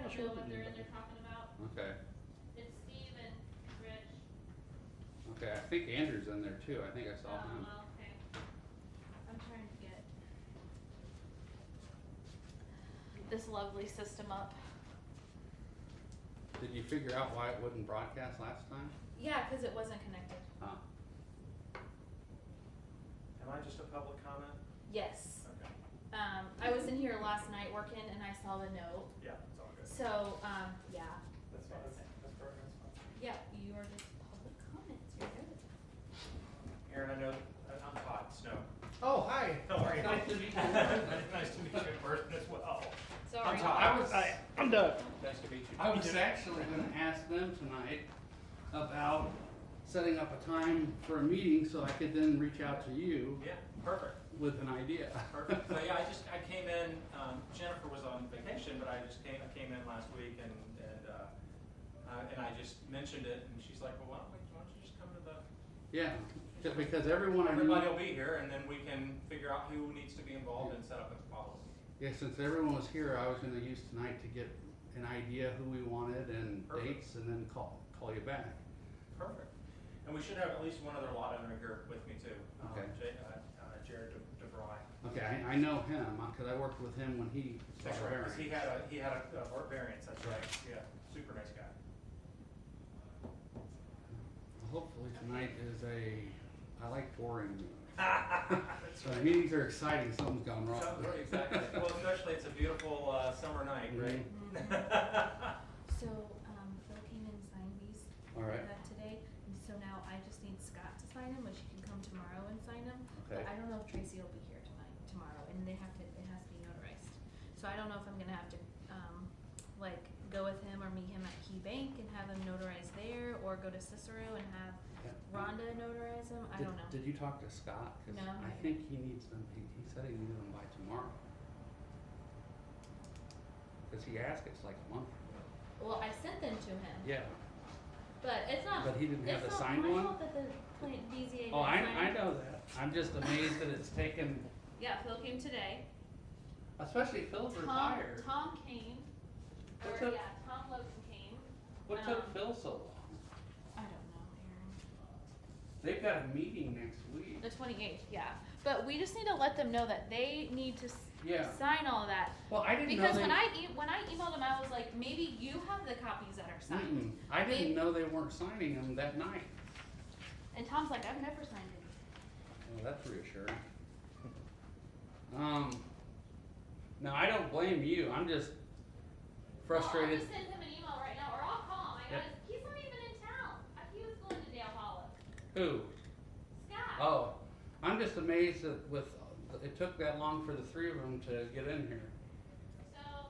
don't sure know if what they they're do in there that. talking about. Okay. It's Steve and Rich. Okay, I think Andrew's in there too. I think I saw him. Well, okay. I'm trying to get this lovely system up. Did you figure out why it wouldn't broadcast last time? Yeah, because it wasn't connected. Huh. Am I just a public comment? Yes. Okay. I was in here last night working and I saw the note. Yeah, it's all good. So, yeah. That's fine. That's perfect. That's fine. Yeah, you are just public comments. You're good. Aaron, I know, I'm Todd Snow. Oh, hi. How are you? Nice to meet you. Nice to meet you in person as well. Sorry. I'm Doug. Nice to meet you. I was actually gonna ask them tonight about setting up a time for a meeting so I could then reach out to you Yeah, perfect. with an idea. Perfect. So yeah, I came in, Jennifer was on vacation, but I came in last week and I just mentioned it and she's like, well, why don't you just come to the, Yeah, because everyone I knew. everybody will be here and then we can figure out who needs to be involved and set up a policy. Yeah, since everyone was here, I was gonna use tonight to get an idea who we wanted and Perfect. dates and then call you back. Perfect. And we should have at least one other lot owner here with me too. Okay. Jared DeVry. Okay, I know him, cause I worked with him when he That's started right, 'cause he airing. had a variance, that's right, yeah, super nice guy. Hopefully tonight is I like boring meetings. That's So right. meetings are exciting, something's gone wrong. Exactly, well, especially it's a beautiful, summer night, right? So, Phil came in and signed these All right. today, and so now I just need Scott to sign them, which he can come tomorrow and sign them. Okay. But I don't know if Tracy will be here tomorrow, and it has to be notarized. So I don't know if I'm gonna have to, like, go with him or meet him at Key Bank and have him notarized there, or go to Cicero and have Yeah. Rhonda notarize them, I don't know. Did you talk to Scott? 'Cause No. I think he needs them, he said he needed them by tomorrow. Cause he asked us like a month ago. Well, I sent them to him. Yeah. But it's not. But he didn't have the it's signed not my one? fault that the BZA Oh, didn't sign I it. know that. I'm just amazed that it's taken, Yeah, Phil came today. especially Phil's retired. Tom came. What Or took- yeah, Tom Logan came. What took Phil so long? I don't know, Aaron. They've got a meeting next week. The 28th, yeah. But we just need to let them know that they need to Yeah. sign all of that. Well, I didn't know Because they. when I emailed them, I was like, maybe you have the copies that are signed. I didn't Maybe- know they weren't signing them that night. And Tom's like, I've never signed anything. Well, that's reassuring. No, I don't blame you. I'm just frustrated. Well, I'll just send him an email right now, or I'll call him. Yep. He's not even in town. He was going to Dale Hollow. Who? Scott. Oh, I'm just amazed that it took that long for the three of them to get in here. So.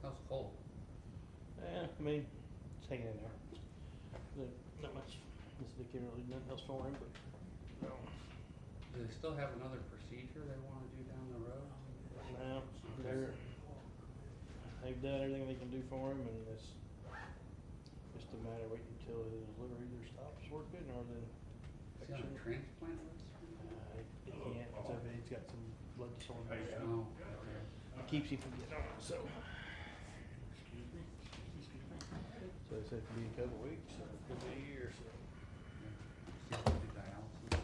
That was cold. Yeah, I mean, it's hanging in there. Not much, this they can't really do nothing else for him, but, no. Do they still have another procedure they wanna do down the road? No, they've done everything they can do for him, and it's just a matter of waiting until his liver either stops working or then Is he on a transplant list? he can't, so he's got some blood disorders. Oh, It keeps you from getting on, so. So they said it could be a couple weeks, or it could be a year, so. See if they do dialysis.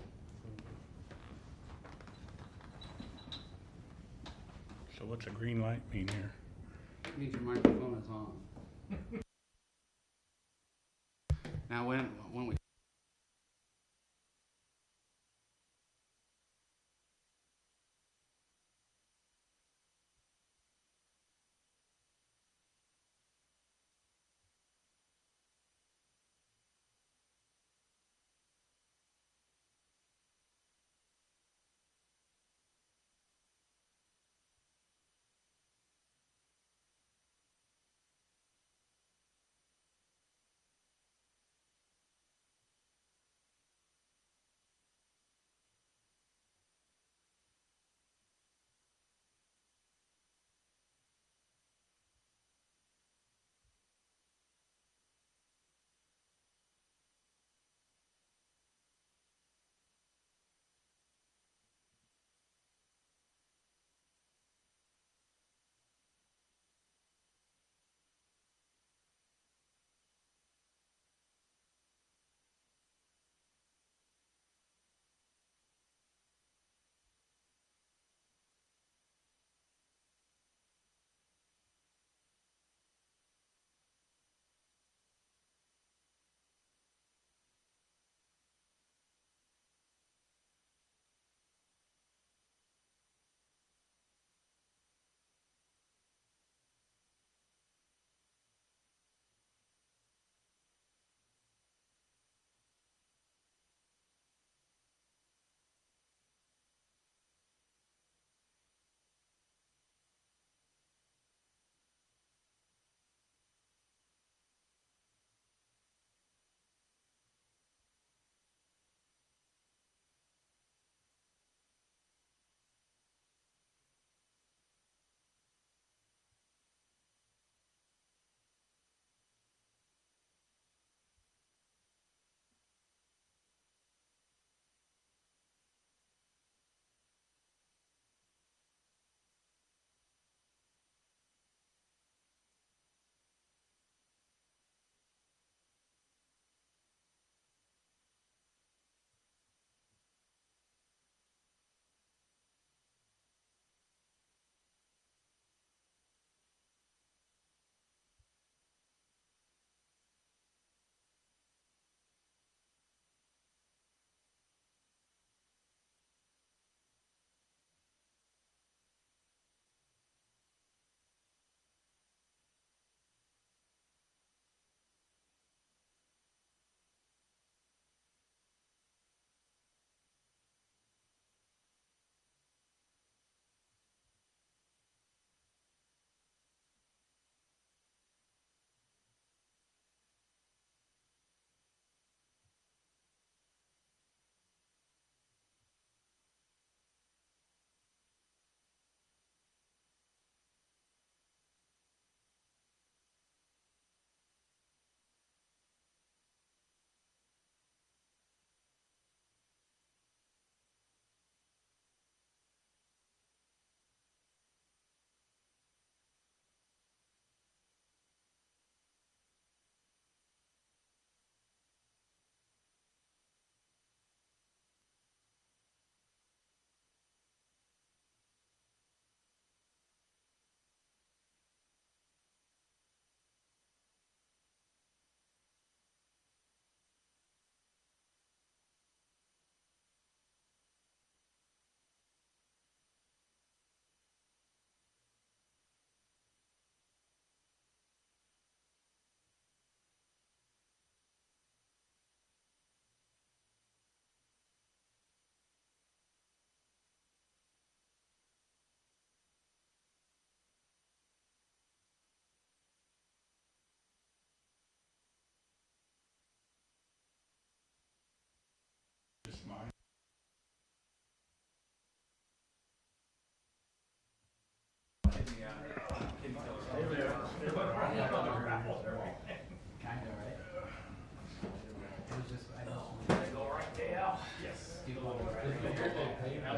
So what's a green light mean here? Means your microphone is on. Now, when we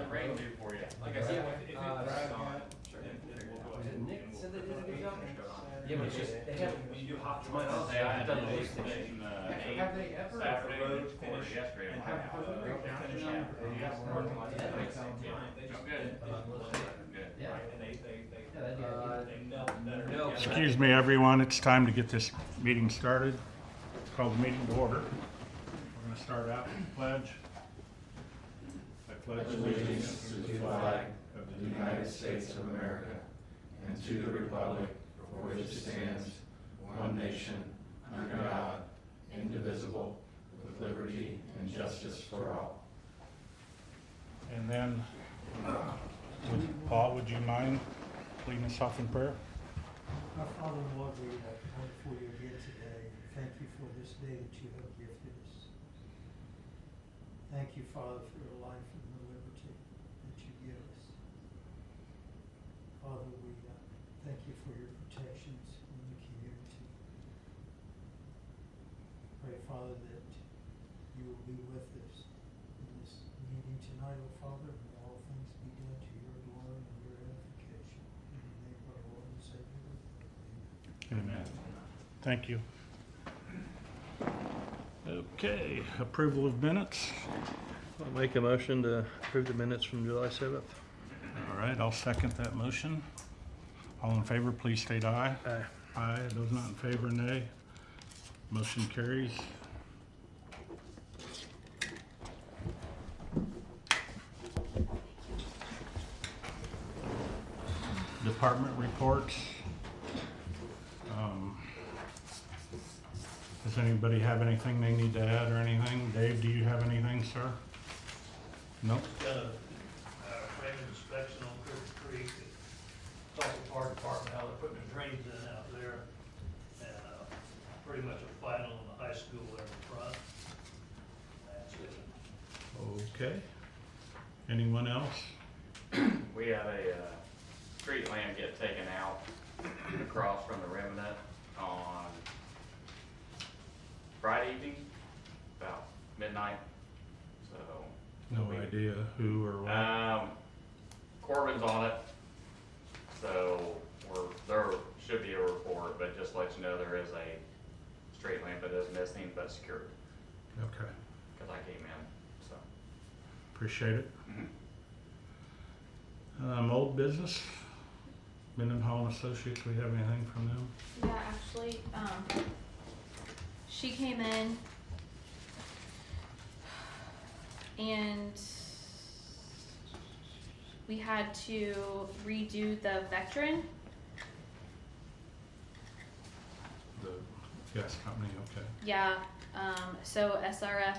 the rain do for you? Like I said, if it drags on, Sure. then we'll go Did ahead and Nick we'll- said they did a good job? Yeah, Yeah, but but it's just, they have, when you do hot to my knowledge, Saturday, they've done the eight, station, Have they ever Saturday, road before finished yesterday. and have perfect breakdown Finish in them? out. Parking lot, Yeah. at the same time. They just- Good. they just blow it. Good. Yeah. Right, and they Yeah, that'd be ideal. they melt better. No. together. Excuse me, everyone, it's time to get this meeting started. Call the meeting to order. We're gonna start out with the pledge. I pledge allegiance to the flag of the United States of America and to the republic for which it stands, one nation, under God, indivisible, with liberty and justice for all. And then, Paul, would you mind leading us off in prayer? Our Father and Lord, we come before you again today. Thank you for this day that you have gifted us. Thank you, Father, for your life and the liberty that you give us. Father, we thank you for your protections in the community. Pray, Father, that you will be with us in this meeting tonight, O Father, and all things be done to your glory and your edification. In the name of our Lord and Savior, amen. Amen. Thank you. Okay, approval of minutes. I'll make a motion to approve the minutes from July 7th. All right, I'll second that motion. All in favor, please state aye. Aye. Aye. Those not in favor, nay. Motion carries. Department reports. Does anybody have anything they need to add or anything? Dave, do you have anything, sir? Nope. Frame inspection on Cricket Creek, talked to Park Department, how they're putting the drains in out there, and, pretty much a final in the high school there in front. That's it. Okay. Anyone else? We had a street lamp get taken out across from the remnant on Friday evening, about midnight, so. No idea who or what. Corbin's on it, so there should be a report, but just to let you know, there is a street lamp that is missing, but secured, Okay, because I came in, so. appreciate it. Mhm. Old business, Mendenhall and Associates, we have anything from them? Yeah, actually, she came in and we had to redo the Vectrin. The gas company, okay. Yeah, so SRF,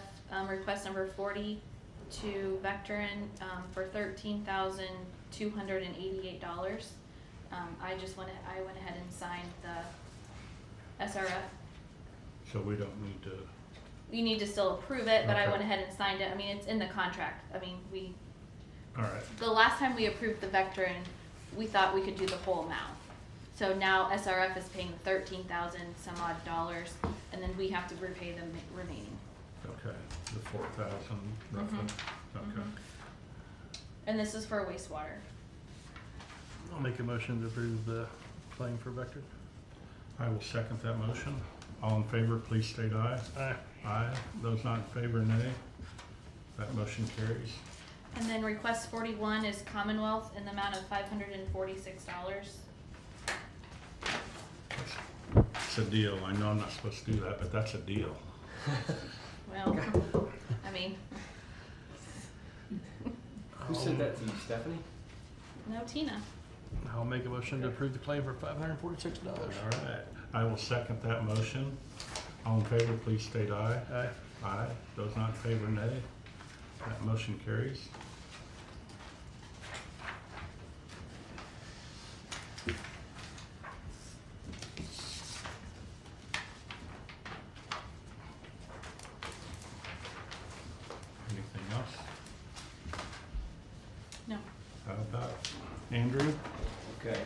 request number 40 to Vectrin, for $13,288. I went ahead and signed the SRF. So we don't need to, You need to still approve it, but I Okay. went ahead and signed it. I mean, it's in the contract. I mean, all right, the last time we approved the Vectrin, we thought we could do the whole amount. So now SRF is paying 13,000 some odd dollars, and then we have to repay the remaining. okay, the 4,000 roughly, okay. And this is for wastewater. I'll make a motion to approve the claim for Vector. I will second that motion. All in favor, please state aye. Aye. Aye. Those not in favor, nay. That motion carries. And then request 41 is Commonwealth in the amount of $546. It's a deal. I know I'm not supposed to do that, but that's a deal. Well, I mean, Who said that to you, Stephanie? no Tina. I'll make a motion to approve the claim for $546. All right. I will second that motion. All in favor, please state aye. Aye. Aye. Those not in favor, nay. That motion carries. Anything else? No. How about Andrew? Okay,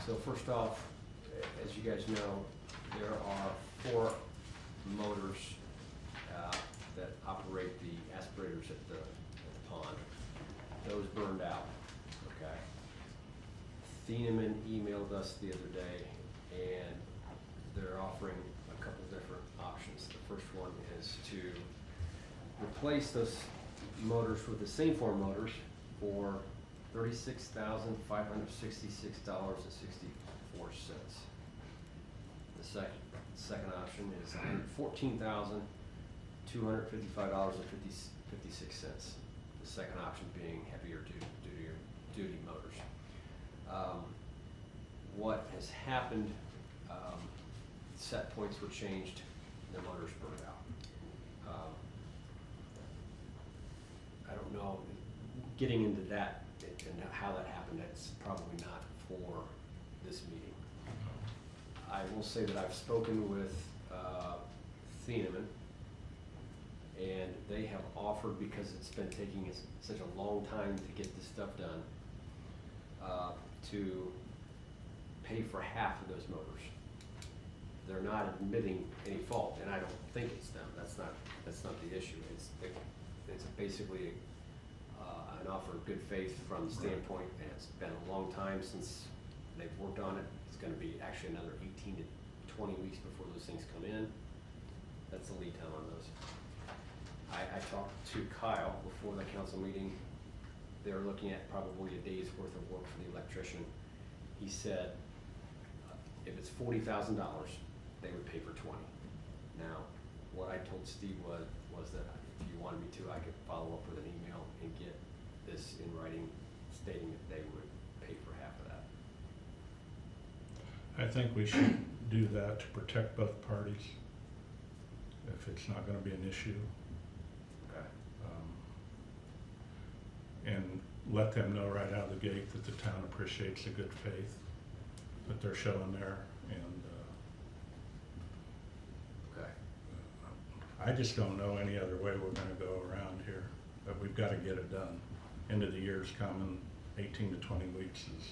so first off, as you guys know, there are 4 motors that operate the aspirators at the pond. those burned out, okay? Thieneman emailed us the other day, and they're offering a couple different options. The first one is to replace those motors with the same four motors for $36,566.64. The second option is $114,255.56. The second option being heavier duty motors. What has happened, set points were changed, the motors burned out. I don't know, getting into that and how that happened, that's probably not for this meeting. I will say that I've spoken with Thieneman, and they have offered, because it's been taking us such a long time to get this stuff done, to pay for half of those motors. They're not admitting any fault, and I don't think it's them. That's not the issue. It's basically an offer of good faith from the standpoint, and it's been a long time since they've worked on it. It's going to be actually another 18 to 20 weeks before those things come in. That's the lead time on those. I talked to Kyle before the council meeting. They were looking at probably a day's worth of work for the electrician. He said if it's $40,000, they would pay for 20. Now, what I told Steve was that if you wanted me to, I could follow up with an email and get this in writing stating that they would pay for half of that. I think we should do that to protect both parties, if it's not gonna be an issue. Okay. And let them know right out of the gate that the town appreciates the good faith that they're showing there, and Okay. I just don't know any other way we're gonna go around here, but we've gotta get it done. End of the year's coming, 18 to 20 weeks is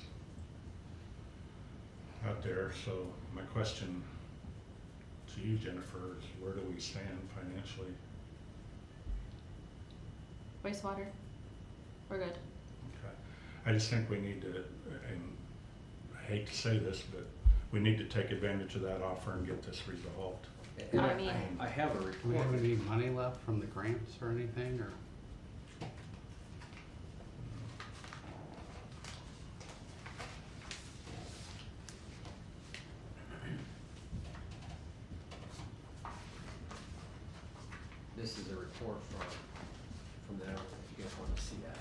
out there, so my question to you, Jennifer, is where do we stand financially? Wastewater, we're good. Okay. I just think we need to, and I hate to say this, but we need to take advantage of that offer and get this resolved. And I mean- I have a Do we have report. any money left from the grants or anything, or? This is a report from them, if you guys want to see that.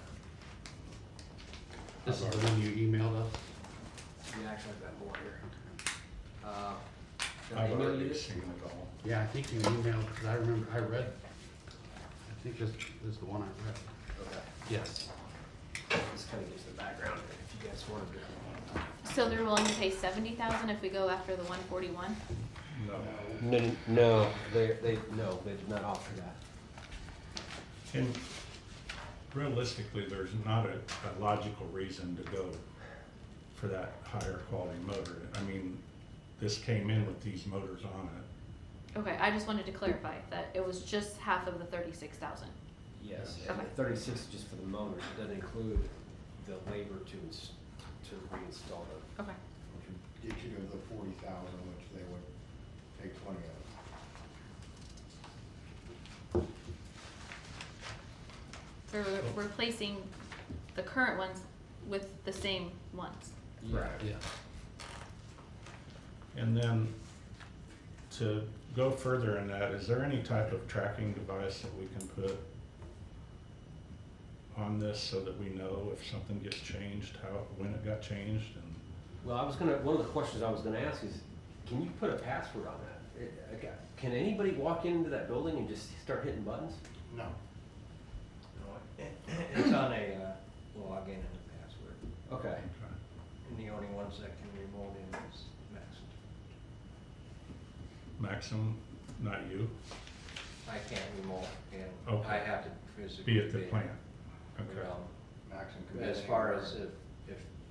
This is the one you emailed us? Yeah, actually, I've got more here. Did I I've email you already this? seen it all. Yeah, I think you emailed, because I remember, I think this is the one I read. Okay. Yes. This kind of gives the background, if you guys wanted to. So they're willing to pay 70,000 if we go after the 141? No. No, they did not offer that. And realistically, there's not a logical reason to go for that higher quality motor. I mean, this came in with these motors on it. Okay, I just wanted to clarify that it was just half of the 36,000. Yes, and Okay. the 36 is just for the motors. It doesn't include the labor to reinstall them. Okay. Which would get you to the 40,000, which they would take 20 of. So we're replacing the current ones with the same ones. Yeah. Yeah. And then to go further in that, is there any type of tracking device that we can put on this so that we know if something gets changed, when it got changed? And Well, one of the questions I was gonna ask is, can you put a password on that? Can anybody walk into that building and just start hitting buttons? No. It's on a login and a password, Okay. and the only ones that can remote in is Maxim. Maxim, not you, I can't remote in, Okay. I have to physically be at the in. plant. But, Okay. Maxim could be as far anywhere. as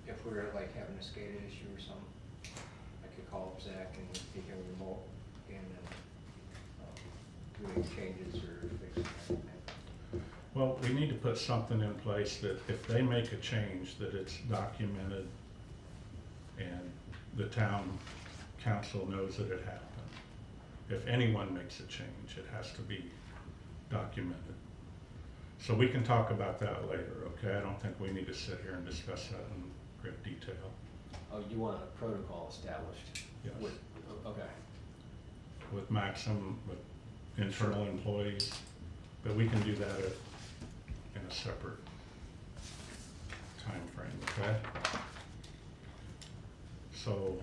if we were like having a SCADA issue or something, I could call up Zach and he can remote in and do any changes or fix anything. Well, we need to put something in place that if they make a change, that it's documented and the town council knows that it happened. If anyone makes a change, it has to be documented. So we can talk about that later, okay? I don't think we need to sit here and discuss that in great detail. Oh, you want a protocol established? Yes. Okay. With Maxim, with internal employees, but we can do that in a separate time frame. Okay? So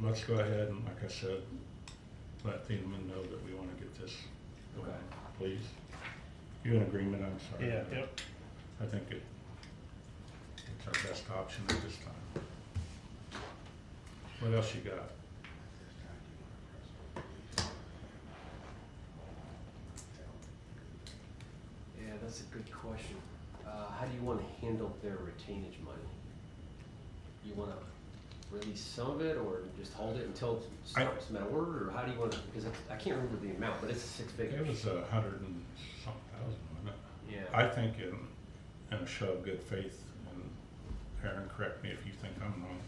let's go ahead and, like I said, let Thieneman know that we want to get this going, Okay. please. You in agreement? I'm sorry. Yeah, yep. I think it's our best option at this time. What else you got? Yeah, that's a good question. How do you want to handle their retainage money? You want to release some of it, or just hold it until it starts to order, or how do you want to? Because I can't remember the amount, but it's six figures. It was 100 and something thousand, wasn't it? Yeah. I think in a show of good faith, and Aaron, correct me if you think I'm wrong,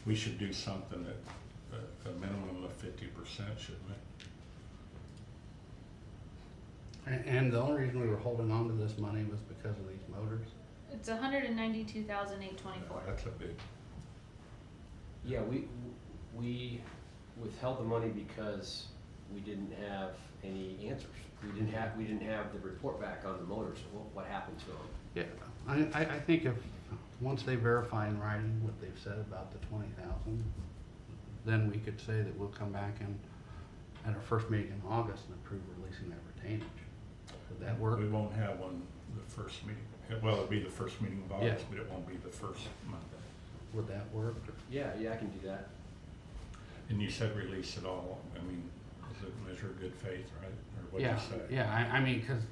we should do something at a minimum of 50%, shouldn't we? And the only reason we were holding on to this money was because of these motors? It's $192,824. That's a big, Yeah, we withheld the money because we didn't have any answers. We didn't have the report back on the motors, what happened to them. Yeah, I think if, once they verify in writing what they've said about the 20,000, then we could say that we'll come back and, at our first meeting in August, and approve releasing that retainage. Would that work? we won't have one the first meeting. Well, it'll be the first meeting of August, Yeah. but it won't be the first Monday. Would that work? Yeah, I can do that. And you said release it all. I mean, is it measure of good faith, right? Or what'd Yeah, you say? yeah, I mean, because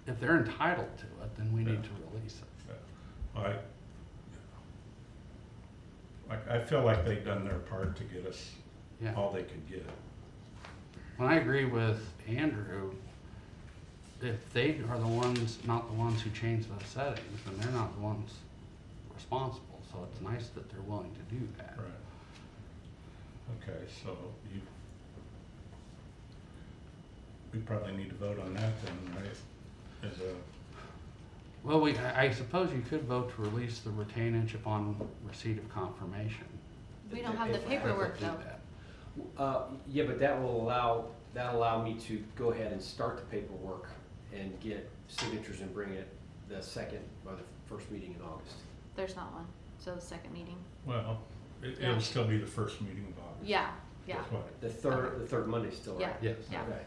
if they're entitled to it, then we need Yeah. to release it. Well, I feel like they've done their part to get us Yeah. all they could get. Well, I agree with Andrew. If they are the ones, not the ones who change those settings, then they're not the ones responsible. So it's nice that they're willing to do that. Right. Okay, so we probably need to vote on that then, right? As a, Well, I suppose you could vote to release the retainage upon receipt of confirmation. We don't have the If we had to paperwork do though. that. Yeah, but that'll allow me to go ahead and start the paperwork and get signatures and bring it the second or the first meeting in August. There's not one, so the second meeting. well, Yeah. it'll still be the first meeting of August. Yeah, yeah. That's what, The third Monday's still right? Yeah. Yes. Yeah. Okay.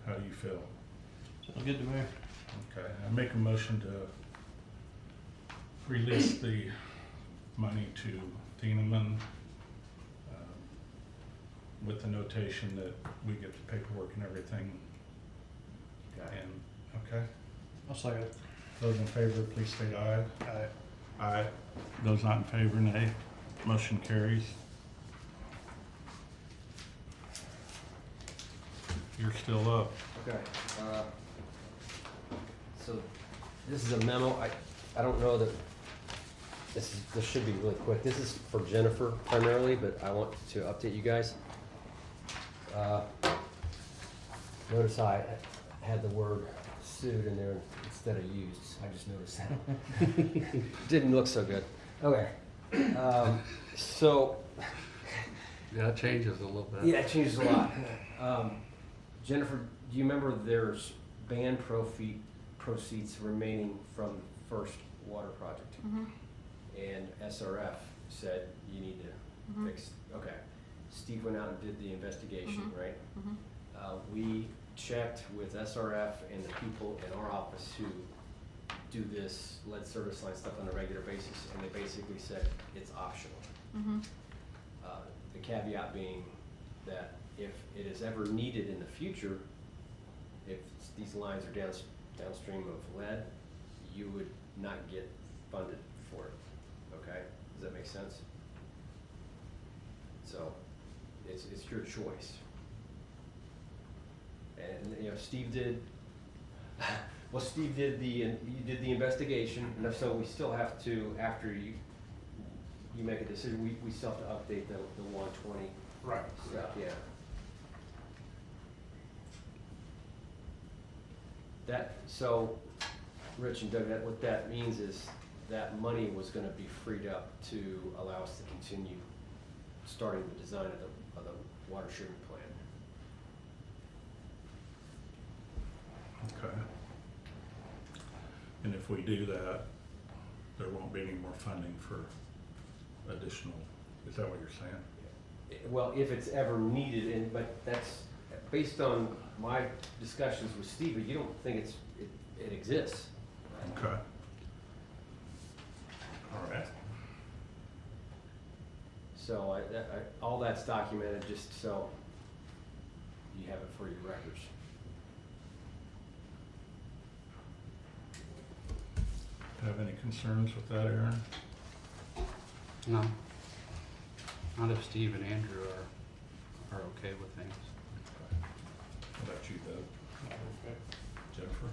how do you feel? Sounds good to me. Okay, I make a motion to release the money to Thieneman, with the notation that we get the paperwork and everything. Okay. And, okay, I'll second it. those in favor, please state aye. Aye. Aye. Those not in favor, nay. Motion carries. You're still up. Okay, so this is a memo, I don't know that, this should be really quick. This is for Jennifer primarily, but I want to update you guys. Notice I had the word sued in there instead of used, I just noticed that. Didn't look so good. Okay, so, Yeah, it changes a little bit. yeah, it changes a lot. Jennifer, do you remember there's band proceeds remaining from the first water project? Mm-hmm. And SRF said you need to Mhm. fix, okay. Steve went out and did the investigation, Mhm. right? Mm-hmm. We checked with SRF and the people in our office who do this lead service line stuff on a regular basis, and they basically said it's optional. Mm-hmm. The caveat being that if it is ever needed in the future, if these lines are downstream of lead, you would not get funded for it, okay? Does that make sense? So, it's your choice. And, you know, Steve did, well, Steve did he did the investigation, and so we still have to, after you make a decision, we still have to update the 120 Right. stuff, yeah. That, so, Rich and Doug, what that means is that money was gonna be freed up to allow us to continue starting the design of the water treatment plant. Okay. And if we do that, there won't be any more funding for additional, is that what you're saying? Well, if it's ever needed, but that's based on my discussions with Steve, but you don't think it exists. Okay. All right. So all that's documented, just so you have it for your records. Have any concerns with that, Aaron? No. Not if Steve and Andrew are okay with things. How about you, Doug? Okay. Jennifer?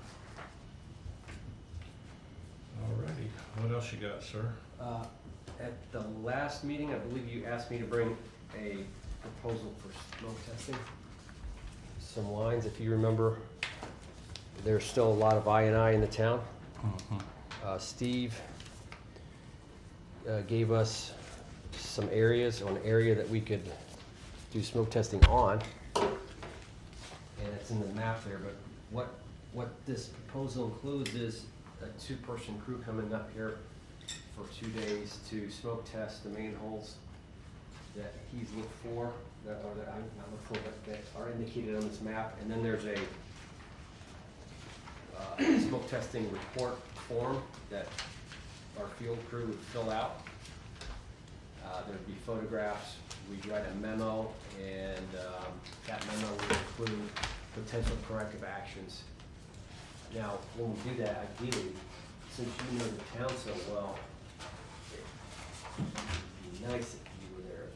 Alrighty, what else you got, sir? At the last meeting, I believe you asked me to bring a proposal for smoke testing. Some lines, if you remember, there's still a lot of I&I in the town. Steve gave us some areas, or an area that we could do smoke testing on. And it's in the map there, but what this proposal includes is a two-person crew coming up here for 2 days to smoke test the manholes that he's looked for, that I'm not looking for, but that are indicated on this map. And then there's a smoke testing report form that our field crew would fill out. There'd be photographs, we'd write a memo, and that memo would include potential corrective actions. Now, when we do that, ideally, since you know the town so well, it'd be nice if you were there.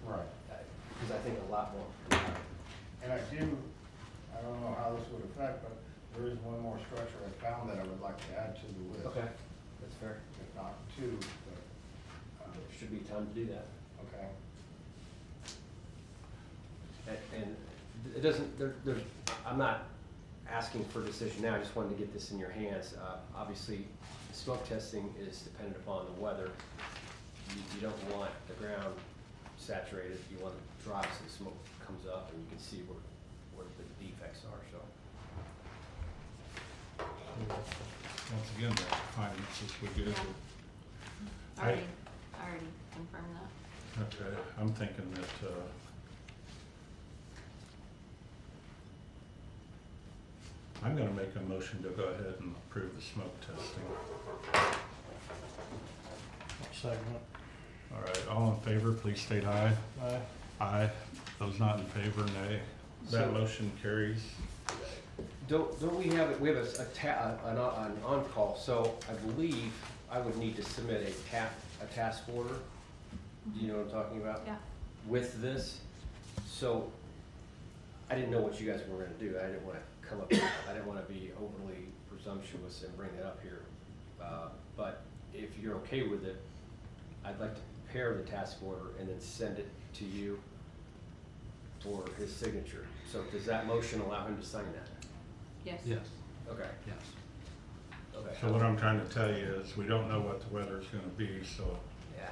Right. Because I think a lot more. And I don't know how this would affect, but there is one more structure I found that I would like to add to the list. Okay, that's fair. If not two, but, Should be time to do that. okay. And it doesn't, there's, I'm not asking for a decision now, I just wanted to get this in your hands. Obviously, smoke testing is dependent upon the weather. You don't want the ground saturated, you want it dry so the smoke comes up and you can see where the defects are, so. Once again, that finances we good. Yeah. I already confirmed that. Okay, I'm thinking that, I'm gonna make a motion to go ahead and approve the smoke testing. Second it. All right, all in favor, please state aye. Aye. Aye. Those not in favor, nay. That So- motion carries. Don't we have, we have an on-call, so I believe I would need to submit a task order. Do you know what I'm talking about? Yeah. With this, so I didn't know what you guys were gonna do. I didn't wanna come up, I didn't wanna be overly presumptuous and bring it up here. But if you're okay with it, I'd like to prepare the task order and then send it to you for his signature. So does that motion allow him to sign that? Yes. Yes, Okay, yes. okay. So what I'm trying to tell you is, we don't know what the weather's gonna be, so Yeah,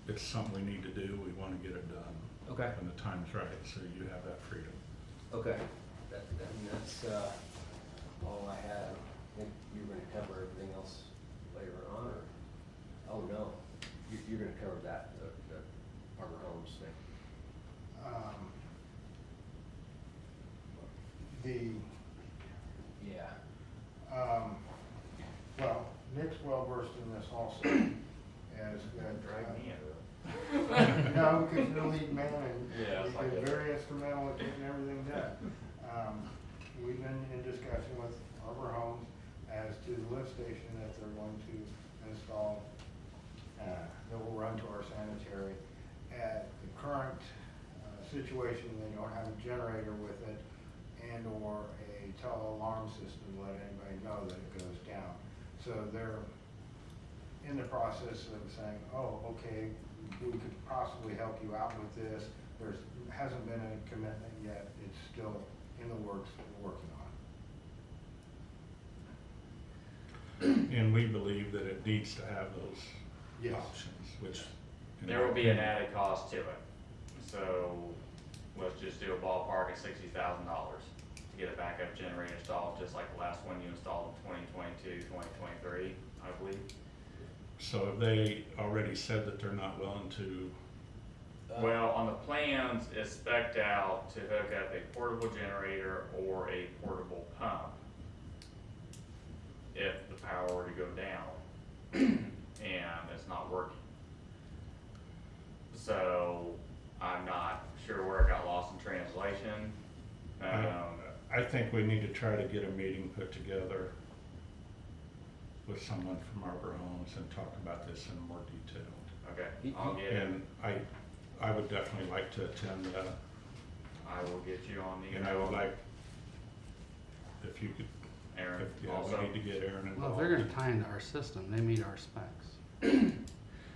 it's something we need to do, we wanna get it done. okay, When the time's right, so you have that freedom. okay. That's all I had. I think you were gonna cover everything else later on, or, oh no, you're gonna cover that, the Harbor Homes thing. Yeah. Well, Nick's well versed in this also, as that. Drag me into it. No, because you're the lead man and Yeah, it's you've like been that. very instrumental in getting everything done. We've been in discussion with Harbor Homes as to the lift station that they're going to install, that will run to our sanitary. At the current situation, they don't have a generator with it. and or a tele-alarm system to let anybody know that it goes down. So they're in the process of saying, oh, okay, we could possibly help you out with this. There's, hasn't been a commitment yet. It's still in the works, we're working on it. And we believe that it needs to have those Yes. options, which. in There my will be an opinion- added cost to it. So let's just do a ballpark of $60,000 to get a backup generator installed, just like the last one you installed in 2022, 2023, I believe. So have they already said that they're not willing to, Well, on the plans, it's spec'd out to hook up a portable generator or a portable pump if the power were to go down and it's not working. So I'm not sure where it got lost in translation. I think we need to try to get a meeting put together with someone from Arbor Homes and talk about this in more detail. Okay, I'll get it. And I would definitely like to attend that, I will get you on the and I would like, if you could, Aaron yeah, also. we need to get Aaron Well, involved. if they're gonna tie into our system, they meet our specs.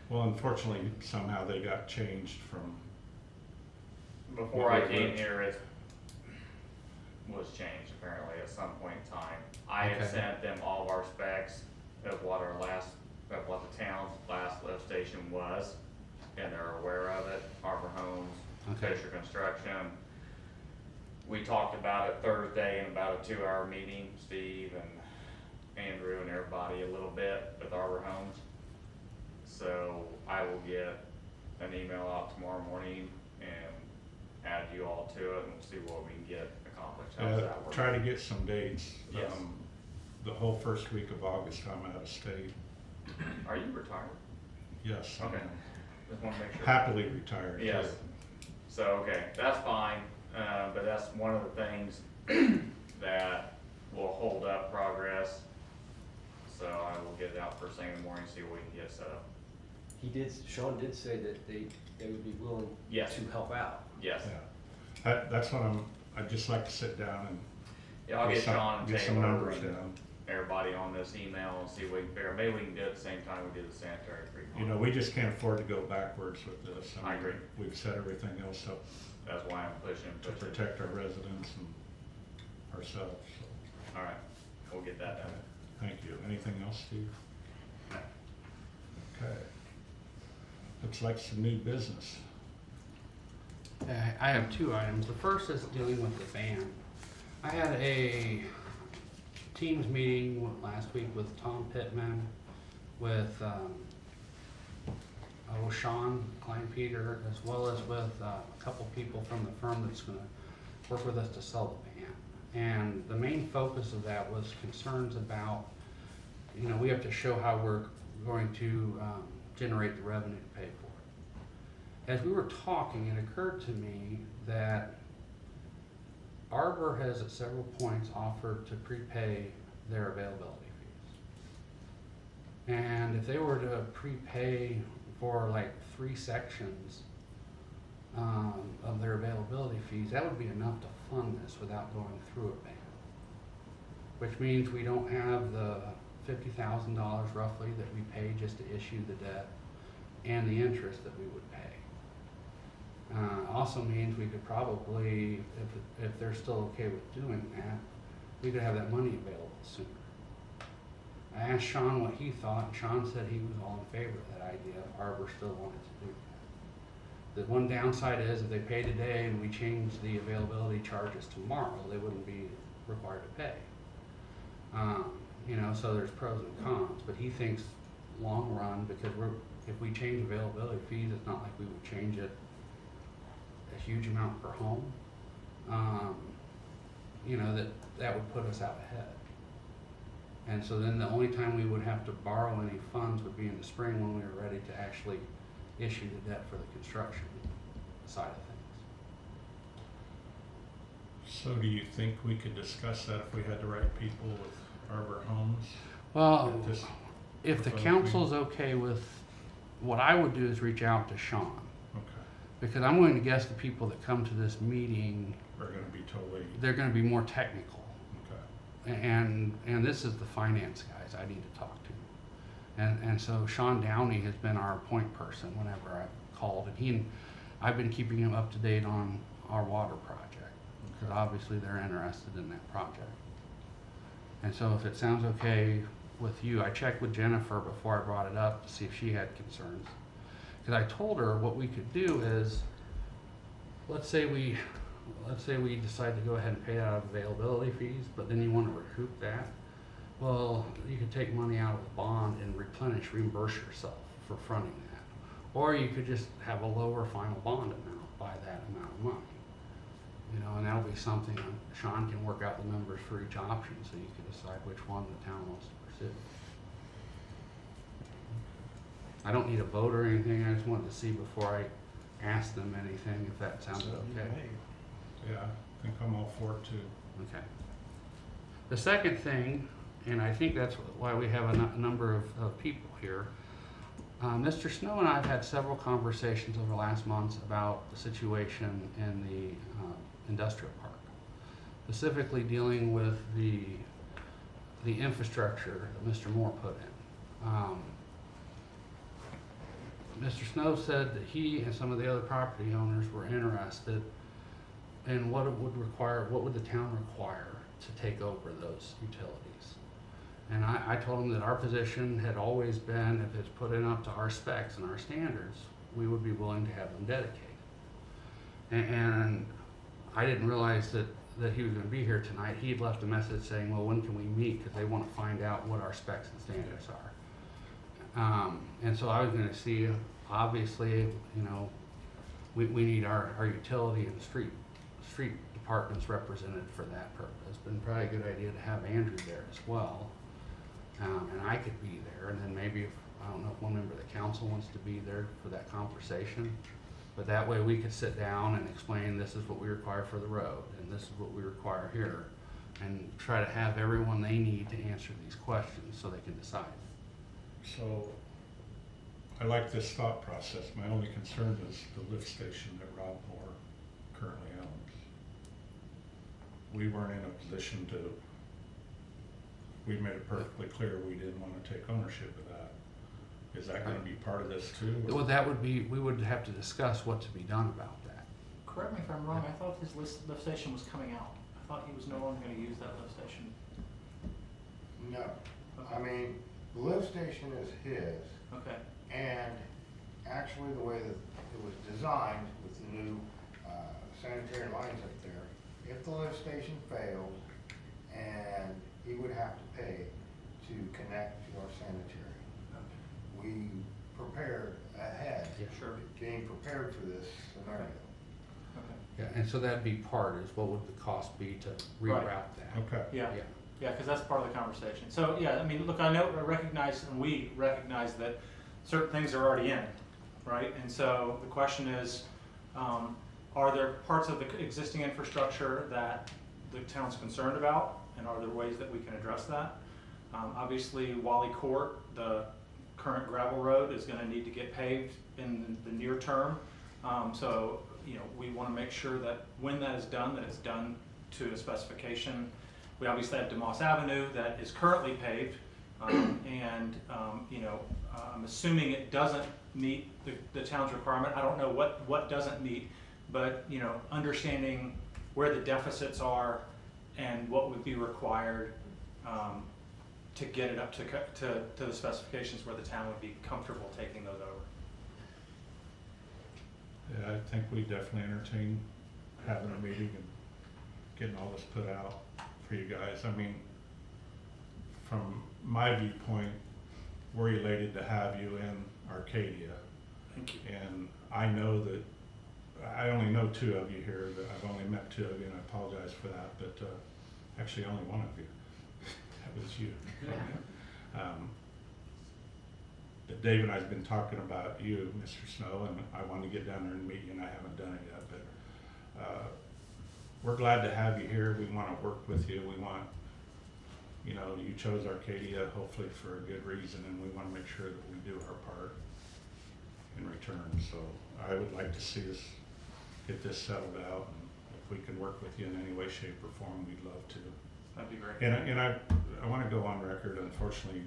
Well, unfortunately, somehow they got changed from, Before I What was came it? here, it was changed apparently at some point in time. I have Okay. sent them all of our specs of what our last, of what the town's last lift station was, and they're aware of it, Arbor Homes, Okay. Fisher Construction. We talked about it Thursday in about a 2-hour meeting, Steve and Andrew and everybody a little bit with Arbor Homes. So I will get an email out tomorrow morning and add you all to it, and we'll see what we can get accomplished. How's that work? try to get some dates. Yes. The whole first week of August, I'm out of state. Are you retired? Yes. Okay. Just wanna make sure. Happily retired. too. Yes. So, okay, that's fine, but that's one of the things that will hold up progress. So I will get it out first thing in the morning, see what we can get set up. Sean did say that they would be willing Yes. to help out. Yes. Yeah. That's what I'd just like to sit down and. Yeah, I'll get some- Sean and get some Taylor numbers and down. everybody on this email and see if we can figure, maybe we can do it at the same time we do the sanitary treatment. You know, we just can't afford to go backwards with this. I mean, agree. We've set everything else up That's why I'm pushing. to protect our residents and ourselves, so. All right, we'll get that done. Thank you. Anything else, Steve? Okay. Looks like some new business. I have two items. The first is dealing with the van. I had a Teams meeting last week with Tom Pittman, with Sean Kleinpeter, as well as with a couple people from the firm that's gonna work with us to sell the van. And the main focus of that was concerns about, you know, we have to show how we're going to generate the revenue to pay for it. As we were talking, it occurred to me that Arbor has at several points offered to prepay their availability fees. And if they were to prepay for like 3 sections of their availability fees, that would be enough to fund this without going through a bank. Which means we don't have the $50,000 roughly that we pay just to issue the debt and the interest that we would pay. Also means we could probably, if they're still okay with doing that, we could have that money available sooner. I asked Sean what he thought, and Sean said he was all in favor of that idea if Arbor still wanted to do that. The one downside is if they pay today and we change the availability charges tomorrow, they wouldn't be required to pay. You know, so there's pros and cons, but he thinks long run, because if we change availability fees, it's not like we would change it a huge amount per home. You know, that would put us out ahead. And so then the only time we would have to borrow any funds would be in the spring when we were ready to actually issue the debt for the construction side of things. So do you think we could discuss that if we had the right people with Arbor Homes? Well, At this if the proposed council's okay with, what I would do is reach out to Sean. Okay. Because I'm going to guess the people that come to this meeting, Are gonna be totally, they're gonna be more technical. okay. And this is the finance guys I need to talk to. And so Sean Downey has been our point person whenever I've called, and I've been keeping him up to date on our water project, because obviously they're interested in that project. And so if it sounds okay with you, I checked with Jennifer before I brought it up to see if she had concerns. Because I told her what we could do is, let's say we decide to go ahead and pay out of availability fees, but then you want to recoup that. Well, you could take money out of the bond and reimburse yourself for fronting that. Or you could just have a lower final bond amount by that amount of money. You know, and that'll be something Sean can work out the numbers for each option, so you can decide which one the town wants to pursue. I don't need a vote or anything, I just wanted to see before I ask them anything, if that sounded okay. Yeah, I think I'm all for it too. Okay. The second thing, and I think that's why we have a number of people here, Mr. Snow and I have had several conversations over the last months about the situation in the industrial park, specifically dealing with the infrastructure that Mr. Moore put in. Mr. Snow said that he and some of the other property owners were interested in what would the town require to take over those utilities. And I told him that our position had always been, if it's put in up to our specs and our standards, we would be willing to have them dedicated. And I didn't realize that he was gonna be here tonight. He had left a message saying, well, when can we meet? Because they want to find out what our specs and standards are. And so I was gonna see, obviously, you know, we need our utility and street departments represented for that purpose. But probably a good idea to have Andrew there as well. And I could be there, and then maybe if, I don't know if one member of the council wants to be there for that conversation. But that way we could sit down and explain, this is what we require for the road, and this is what we require here. And try to have everyone they need to answer these questions so they can decide. So, I like this thought process. My only concern is the lift station that Rob Moore currently owns. We weren't in a position to, we made it perfectly clear we didn't want to take ownership of that. Is that gonna be part of this too? Well, that would be, we would have to discuss what to be done about that. Correct me if I'm wrong, I thought his lift station was coming out. I thought he was no longer gonna use that lift station. No, I mean, the lift station is his, Okay, and actually the way that it was designed with the new sanitary lines up there, if the lift station failed, and he would have to pay to connect to our sanitary. We prepared ahead, Yeah. sure. getting prepared for this scenario. Okay. Yeah, and so that'd be part, is what would the cost be to reroute that? Okay. Yeah. Yeah. Yeah, because that's part of the conversation. So, yeah, I mean, look, I recognize, and we recognize that certain things are already in, right? And so the question is, are there parts of the existing infrastructure that the town's concerned about? And are there ways that we can address that? Obviously, Wally Court, the current gravel road, is gonna need to get paved in the near term. So, you know, we wanna make sure that when that is done, that it's done to a specification. We obviously have DeMoss Avenue that is currently paved, you know, I'm assuming it doesn't meet the town's requirement. I don't know what doesn't meet, but, you know, understanding where the deficits are and what would be required to get it up to the specifications where the town would be comfortable taking those over. Yeah, I think we definitely entertain having a meeting and getting all this put out for you guys. I mean, from my viewpoint, we're elated to have you in Arcadia. Thank you. And I know that, I only know two of you here, that I've only met two of you, and I apologize for that, but actually only one of you. That was you. But Dave and I have been talking about you, Mr. Snow, and I wanted to get down there and meet you, and I haven't done it yet, but we're glad to have you here. We want to work with you. We want, you know, you chose Arcadia hopefully for a good reason, and we want to make sure that we do our part. in return. So I would like to see us get this settled out, and if we can work with you in any way, shape, or form, we'd love to. That'd be great. And I want to go on record, unfortunately,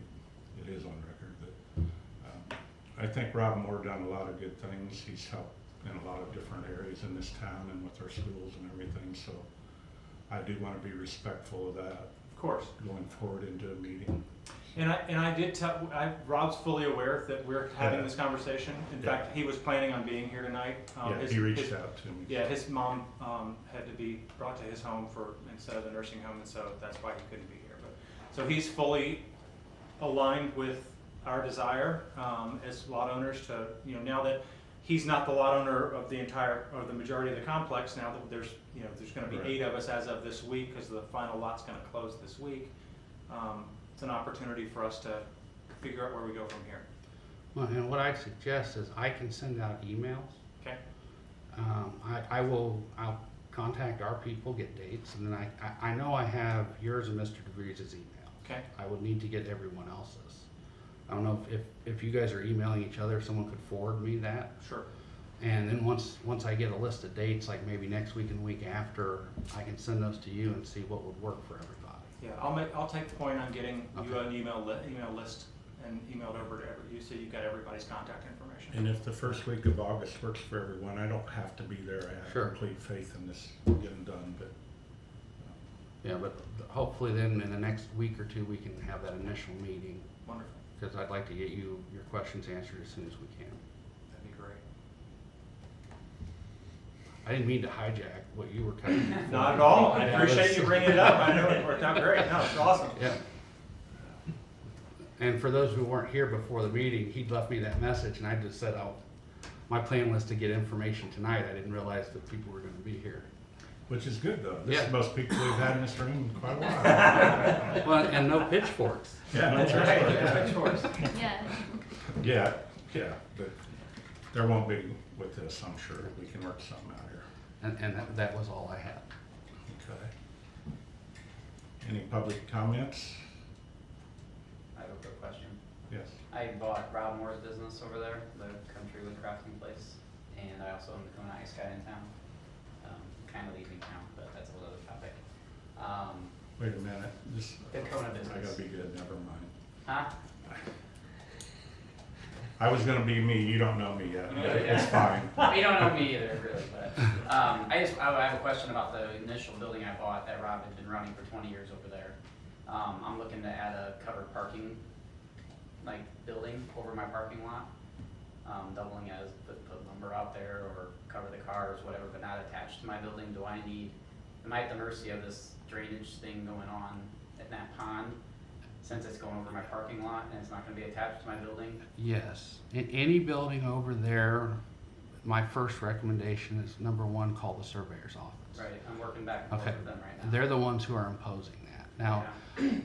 it is on record, that I think Rob Moore done a lot of good things. He's helped in a lot of different areas in this town and with our schools and everything, so I do want to be respectful of that Of course. going forward into a meeting. And I did tell, Rob's fully aware that we're having Yeah. this conversation. In Yeah. fact, he was planning on being here tonight. Yeah, His- he reached his- out to me. Yeah, his mom had to be brought to his home instead of the nursing home, and so that's why he couldn't be here. But so he's fully aligned with our desire as lot owners to, now that he's not the lot owner of the majority of the complex, now that there's going to be Right. 8 of us as of this week, because the final lot's going to close this week. It's an opportunity for us to figure out where we go from here. Well, and what I'd suggest is I can send out emails. Okay? I'll contact our people, get dates, and then I know I have yours and Mr. DeVries' email. Okay? I would need to get everyone else's. I don't know if you guys are emailing each other, if someone could forward me that. Sure. And then once I get a list of dates, like maybe next week and the week after, I can send those to you and see what would work for everybody. Yeah, I'll take point on getting you Okay. an email list and emailed over to you, so you've got everybody's contact information. And if the first week of August works for everyone, I don't have to be there. I have Sure. complete faith in this getting done, but Yeah, but hopefully then in the next week or two, we can have that initial meeting, Wonderful. because I'd like to get you your questions answered as soon as we can. That'd be great. I didn't mean to hijack what you were cutting. Not at all. I Yeah, appreciate that's- you bringing it up. I know it worked out great. No, it's awesome. Yeah. And for those who weren't here before the meeting, he'd left me that message, and I just said, my plan was to get information tonight. I didn't realize that people were gonna be here. which is good though. This Yeah. is the most people we've had in this room in quite a while. Well, and no pitchforks. Yeah, no That's right. pitchforks. Yeah, pitchforks. Yeah. Yeah, but there won't be with this, I'm sure. We can work something out here. And that was all I had. Okay. Any public comments? I have a quick question. Yes. I bought Rob Moore's business over there, the Country Wood Crafting Place, and I also own the Kona Ice Guy in town. Kind of leaving town, but that's a whole other topic. Wait a minute, just, The Kona I business. gotta be good, never mind. Huh? I was gonna be me, you don't know me yet. It's fine. You don't know me either, really, but, I have a question about the initial building I bought that Rob had been running for 20 years over there. I'm looking to add a covered parking, building over my parking lot. Doubling as, put lumber out there or cover the cars, whatever, but not attached to my building. Am I at the mercy of this drainage thing going on at that pond? Since it's going over my parking lot and it's not gonna be attached to my building? Yes. In any building over there, my first recommendation is, number one, call the surveyor's office. Right, I'm working back and forth Okay. with them right now. They're the ones who are imposing that. Now,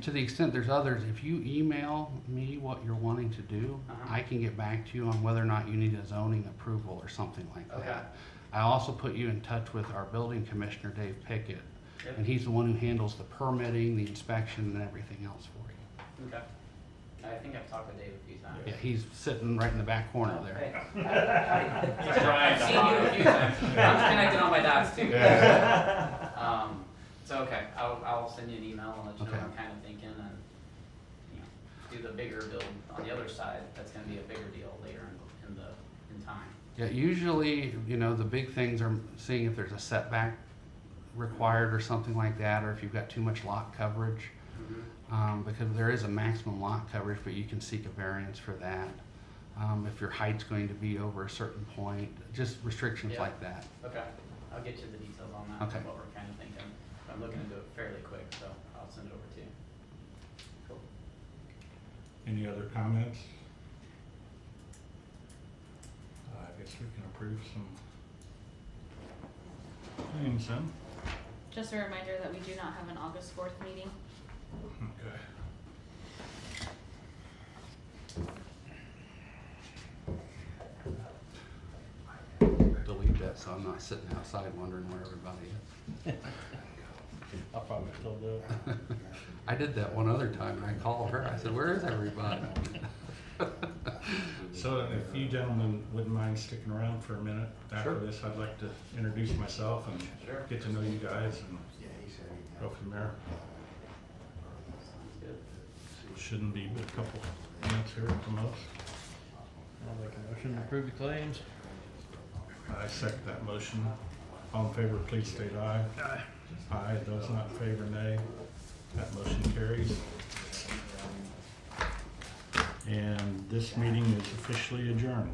to the extent there's others, if you email me what you're wanting to do, Uh-huh. I can get back to you on whether or not you need a zoning approval or something like Okay. that. I also put you in touch with our building commissioner, Dave Pickett, Yep. and he's the one who handles the permitting, the inspection, and everything else for you. Okay. I think I've talked to Dave a few times. Yeah, he's sitting right in the back corner there. Hey. He's trying I've to seen you a hide. few times. I'm connected on my dots too. Yeah. So okay, I'll send you an email and let you know Okay. what I'm kind of thinking and, do the bigger build on the other side. That's gonna be a bigger deal later in time. Yeah, usually, the big things are seeing if there's a setback required or something like that, or if you've got too much lot coverage. Because there is a maximum lot coverage, but you can seek a variance for that. If your height's going to be over a certain point, just restrictions Yeah. like that. Okay, I'll get you the details on that, Okay. and what we're kind of thinking. I'm looking to do it fairly quick, so I'll send it over to you. Cool. Any other comments? I guess we can approve some claims then. Just a reminder that we do not have an August 4th meeting. Okay. Delete that so I'm not sitting outside wondering where everybody is. I'll probably still do it. I did that one other time and I called her. I said, "Where is everybody?" So if you gentlemen wouldn't mind sticking around for a minute after Sure. this, I'd like to introduce myself and Sure. get to know you guys and go from there. Shouldn't be but a couple minutes here at the most. I'll make a motion to approve the claims. I second that motion. All in favor, please state aye. Aye. Aye. Those not in favor, nay. That motion carries. And this meeting is officially adjourned.